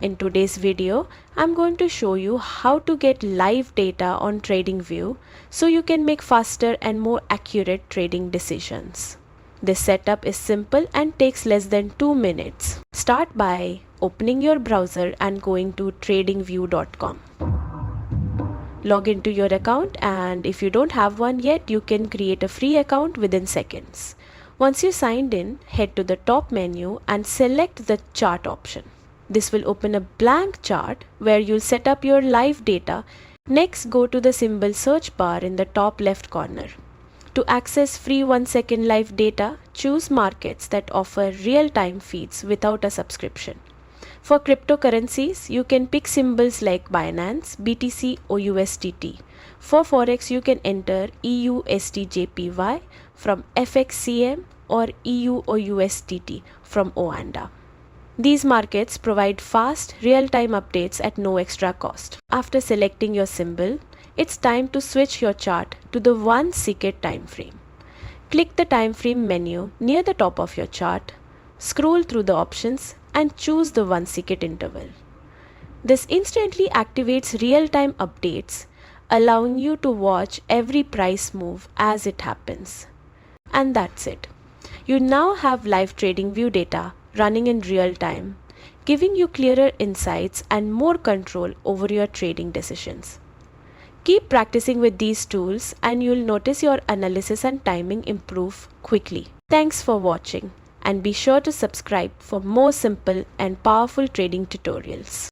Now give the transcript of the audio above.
In today's video, I'm going to show you how to get live data on TradingView so you can make faster and more accurate trading decisions. This setup is simple and takes less than 2 minutes. Start by opening your browser and going to tradingview.com. Log into your account, and if you don't have one yet, you can create a free account within seconds. Once you signed in, head to the top menu and select the chart option. This will open a blank chart where you'll set up your live data. Next, go to the symbol search bar in the top left corner. To access free 1-second live data, choose markets that offer real-time feeds without a subscription. For cryptocurrencies, you can pick symbols like Binance, BTC or USDT. For Forex, you can enter EUSDJPY from FXCM or EU or USDT from Oanda. These markets provide fast, real-time updates at no extra cost. After selecting your symbol, it's time to switch your chart to the 1-second time frame. Click the time frame menu near the top of your chart, scroll through the options and choose the 1-second interval. This instantly activates real-time updates, allowing you to watch every price move as it happens. And that's it. You now have live TradingView data running in real time, giving you clearer insights and more control over your trading decisions. Keep practicing with these tools and you'll notice your analysis and timing improve quickly. Thanks for watching, and be sure to subscribe for more simple and powerful trading tutorials.